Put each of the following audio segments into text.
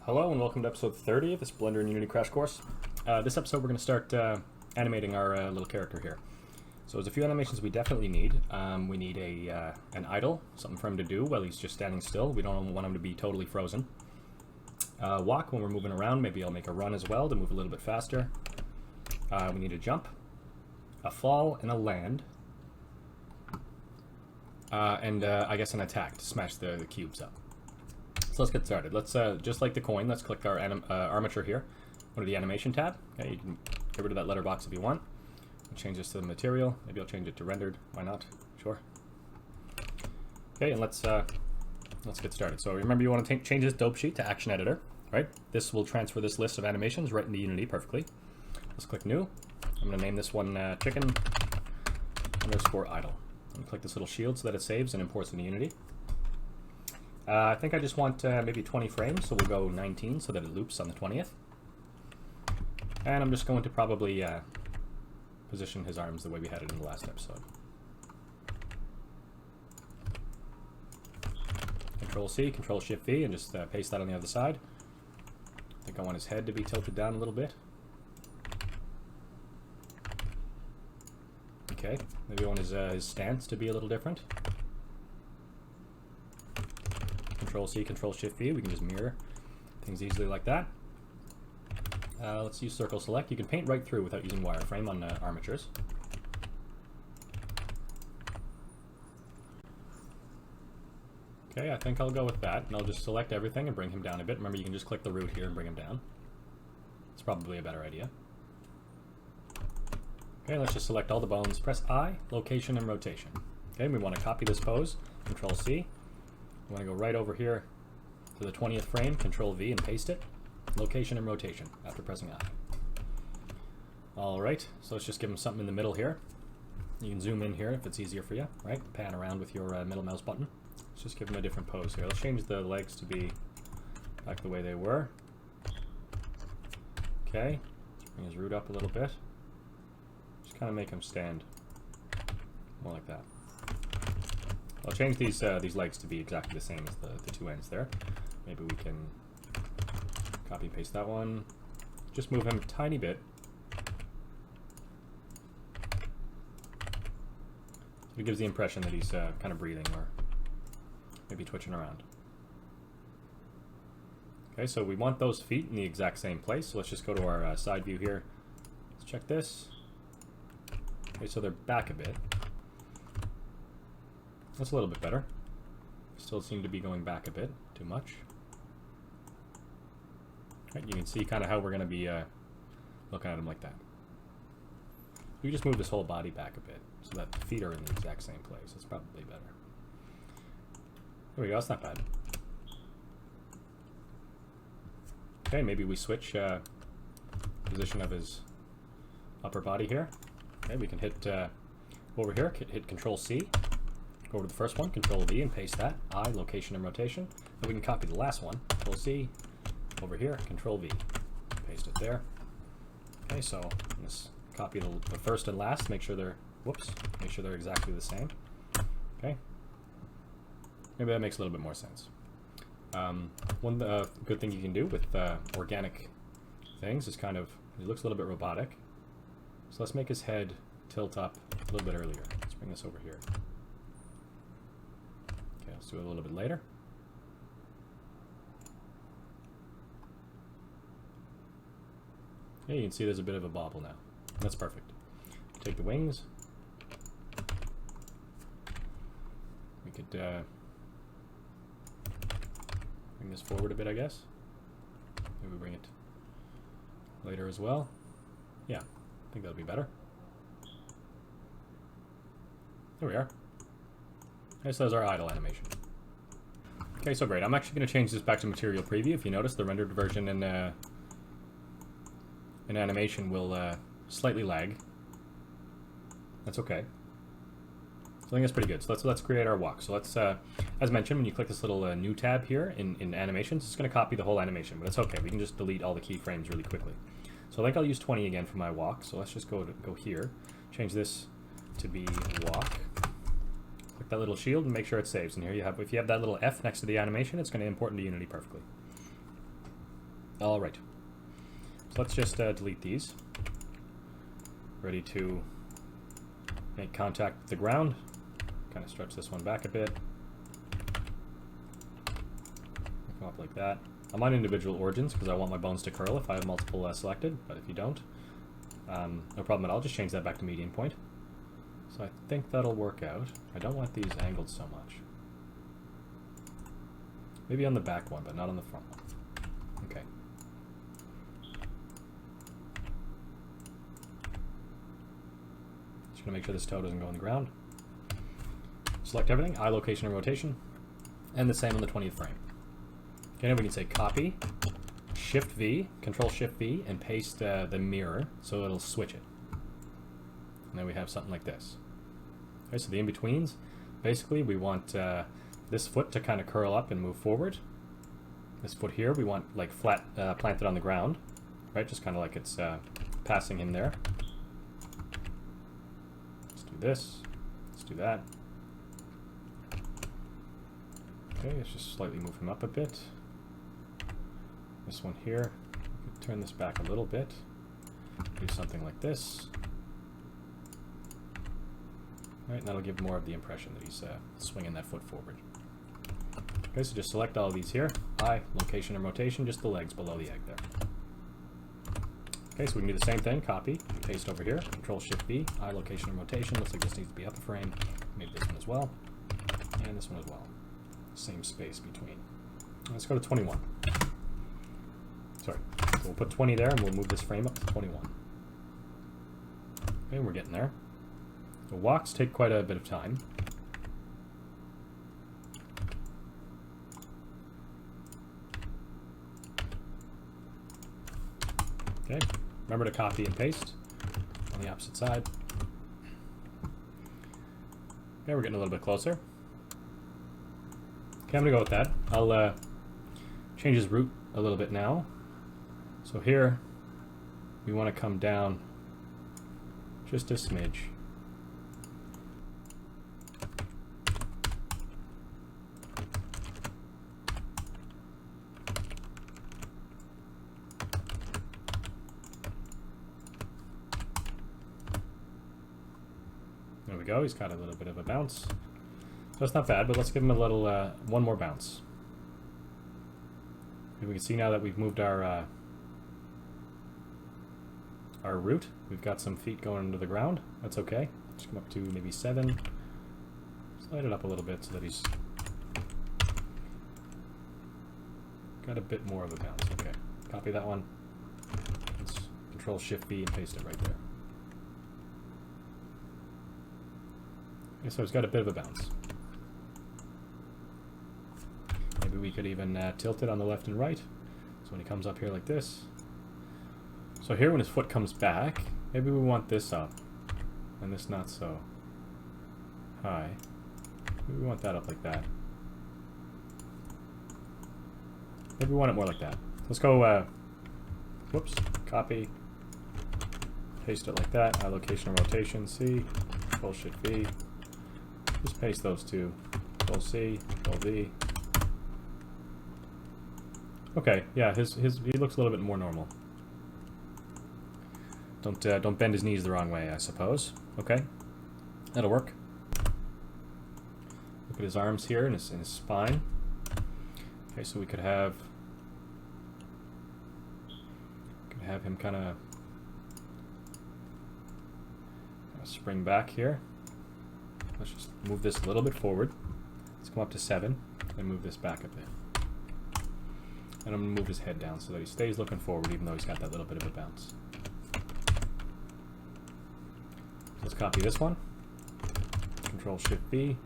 Hello and welcome to episode 30 of this Blender and Unity crash course. This episode we're going to start animating our little character here. So there's a few animations we definitely need. We need an idle, something for him to do while he's just standing still. We don't want him to be totally frozen. Walk when we're moving around. Maybe I'll make a run as well to move a little bit faster. We need a jump, a fall, and a land. And I guess an attack to smash the cubes up. So let's get started. Let's, just like the coin, let's click our armature here. Go to the animation tab. Okay, you can get rid of that letterbox if you want. I'll change this to the material. Maybe I'll change it to rendered. Why not? Sure. Okay, and let's get started. So remember, you want to change this dope sheet to action editor, right? This will transfer this list of animations right into Unity perfectly. Let's click new. I'm going to name this one chicken underscore idle. I'm going to click this little shield so that it saves and imports into Unity. I think I just want maybe 20 frames, so we'll go 19 so that it loops on the 20th. And I'm just going to probably position his arms the way we had it in the last episode. Control C, Control Shift V, and just paste that on the other side. I think I want his head to be tilted down a little bit. Okay, maybe I want his stance to be a little different. Control C, Control Shift V, we can just mirror things easily like that. Let's use Circle Select. You can paint right through without using wireframe on armatures. Okay, I think I'll go with that, and I'll just select everything and bring him down a bit. Remember, you can just click the root here and bring him down. It's probably a better idea. Okay, let's just select all the bones. Press I, location, and rotation. Okay, we want to copy this pose. Control C. We want to go right over here to the 20th frame, Control V, and paste it. Location and rotation after pressing I. Alright, so let's just give him something in the middle here. You can zoom in here if it's easier for you, right? Pan around with your middle mouse button. Let's just give him a different pose here. Let's change the legs to be back the way they were. Okay, bring his root up a little bit. Just kind of make him stand more like that. I'll change these legs to be exactly the same as the two ends there. Maybe we can copy and paste that one. Just move him a tiny bit. So it gives the impression that he's kind of breathing or maybe twitching around. Okay, so we want those feet in the exact same place. So let's just go to our side view here. Let's check this. Okay, so they're back a bit. That's a little bit better. Still seem to be going back a bit too much. Right, you can see kind of how we're going to be looking at him like that. We just move this whole body back a bit so that the feet are in the exact same place. It's probably better. There we go. That's not bad. Okay, maybe we switch position of his upper body here. Okay, we can hit over here. Hit Control C. Go over to the first one, Control V, and paste that. I, location, and rotation. And we can copy the last one, Control C, over here, Control V. Paste it there. Okay, so let's copy the first and last, make sure they're, make sure they're exactly the same. Okay. Maybe that makes a little bit more sense. One good thing you can do with organic things is kind of, it looks a little bit robotic. So let's make his head tilt up a little bit earlier. Let's bring this over here. Let's do it a little bit later. Yeah, you can see there's a bit of a bobble now. That's perfect. Take the wings. We could bring this forward a bit, I guess. Maybe bring it later as well. Yeah, I think that'll be better. There we are. Okay, so there's our idle animation. Okay, so great. I'm actually going to change this back to material preview. If you notice, the rendered version in animation will slightly lag. That's okay. So I think that's pretty good. So let's create our walk. So let's, as mentioned, when you click this little new tab here in animations, it's going to copy the whole animation, but it's okay. We can just delete all the keyframes really quickly. So I think I'll use 20 again for my walk. So let's just go here, change this to be walk. Click that little shield and make sure it saves. And here you have, if you have that little F next to the animation, it's going to import into Unity perfectly. All right. So let's just delete these. Ready to make contact with the ground. Kind of stretch this one back a bit. Come up like that. I'm on individual origins because I want my bones to curl if I have multiple selected, but if you don't, no problem at all. Just change that back to median point. So I think that'll work out. I don't want these angled so much. Maybe on the back one, but not on the front one. Okay. Just gonna make sure this toe doesn't go on the ground. Select everything, eye location and rotation, and the same on the 20th frame. Okay, now we can say copy, Shift V, Control Shift V, and paste the mirror so it'll switch it. And then we have something like this. Okay, so the in-betweens, basically we want this foot to kind of curl up and move forward. This foot here we want like flat planted on the ground, right? Just kind of like it's passing him there. Let's do this. Let's do that. Okay, let's just slightly move him up a bit. This one here, we could turn this back a little bit. Do something like this. Right, and that'll give more of the impression that he's swinging that foot forward. Okay, so just select all of these here. Eye, location, and rotation, just the legs below the egg there. Okay, so we can do the same thing. Copy, paste over here. Control Shift V, eye, location, and rotation. Looks like this needs to be up a frame. Maybe this one as well. And this one as well. Same space between. Let's go to 21. Sorry. So we'll put 20 there, and we'll move this frame up to 21. Okay, we're getting there. The walks take quite a bit of time. Okay, remember to copy and paste on the opposite side. Okay, we're getting a little bit closer. Okay, I'm gonna go with that. I'll change his route a little bit now. So here, we want to come down just a smidge. There we go, he's got a little bit of a bounce. So it's not bad, but let's give him a little, one more bounce. And we can see now that we've moved our root. We've got some feet going into the ground. That's okay. Just come up to maybe 7. Slide it up a little bit so that he's got a bit more of a bounce. Okay, copy that one. Let's Control Shift V and paste it right there. Okay, so it's got a bit of a bounce. Maybe we could even tilt it on the left and right. So when he comes up here like this. So here when his foot comes back, maybe we want this up. And this not so high. Maybe we want that up like that. Maybe we want it more like that. Let's go, whoops, copy. Paste it like that. Eye location and rotation, C. Control Shift V. Just paste those two. Control C, Control V. Okay, yeah, he looks a little bit more normal. Don't bend his knees the wrong way, I suppose. Okay, that'll work. Look at his arms here and his spine. Okay, so we could have him kind of spring back here. Let's just move this a little bit forward. Let's come up to 7 and move this back a bit. And I'm going to move his head down so that he stays looking forward even though he's got that little bit of a bounce. Let's copy this one. Control Shift V.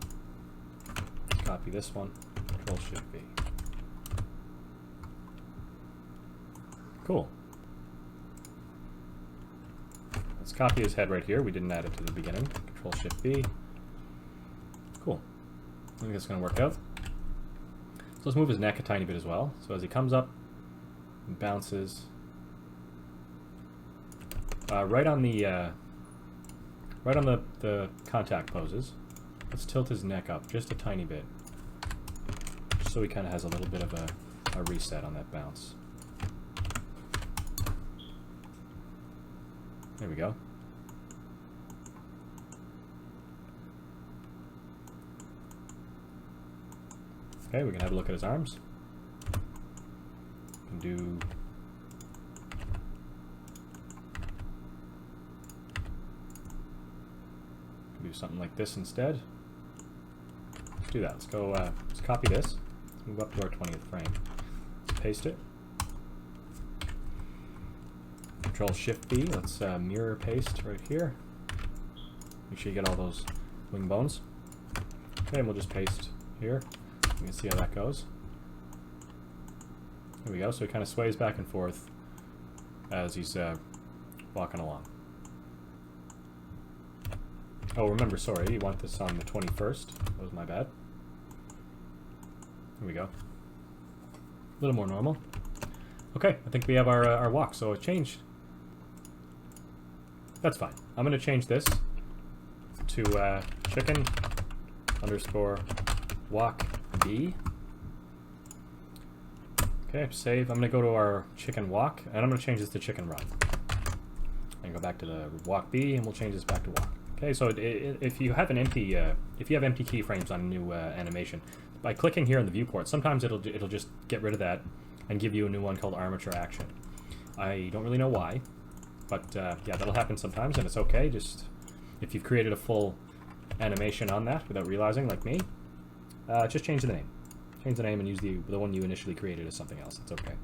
Let's copy this one. Control Shift V. Cool. Let's copy his head right here. We didn't add it to the beginning. Control Shift V. Cool. I think that's going to work out. So let's move his neck a tiny bit as well. So as he comes up and bounces, right on the contact poses, let's tilt his neck up just a tiny bit, just so he kind of has a little bit of a reset on that bounce. There we go. Okay, we can have a look at his arms. We can do something like this instead. Let's do that. Let's go, let's copy this. Let's move up to our 20th frame. Let's paste it. Control-Shift-B. Let's mirror paste right here. Make sure you get all those wing bones. Okay, and we'll just paste here. You can see how that goes. There we go. So he kind of sways back and forth as he's walking along. Oh, remember, sorry, you want this on the 21st. That was my bad. Here we go. A little more normal. Okay, I think we have our walk, so it changed. That's fine. I'm going to change this to chicken underscore walk B. Okay, save. I'm going to go to our chicken walk, and I'm going to change this to chicken run. And go back to the walk B, and we'll change this back to walk. Okay, so if you have an empty, if you have empty keyframes on a new animation, by clicking here in the viewport, sometimes it'll just get rid of that and give you a new one called armature action. I don't really know why, but yeah, that'll happen sometimes, and it's okay. Just if you've created a full animation on that without realizing, like me, just change the name. Change the name and use the one you initially created as something else. It's okay.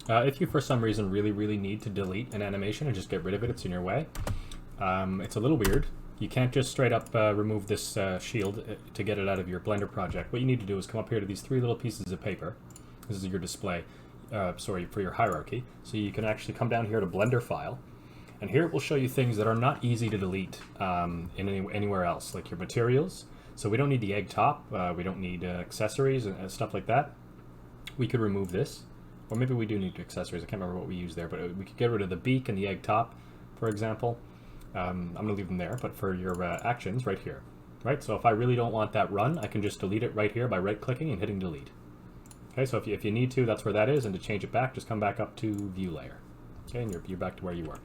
If you for some reason really need to delete an animation and just get rid of it, it's in your way. It's a little weird. You can't just straight up remove this shield to get it out of your Blender project. What you need to do is come up here to these three little pieces of paper. This is your display, sorry, for your hierarchy. So you can actually come down here to Blender File, and here it will show you things that are not easy to delete anywhere else, like your materials. So we don't need the egg top, we don't need accessories and stuff like that. We could remove this, or maybe we do need accessories. I can't remember what we used there, but we could get rid of the beak and the egg top, for example. I'm going to leave them there, but for your actions, right here. Right, so if I really don't want that run, I can just delete it right here by right-clicking and hitting delete. Okay, so if you need to, that's where that is, and to change it back, just come back up to View Layer. Okay, and you're back to where you were.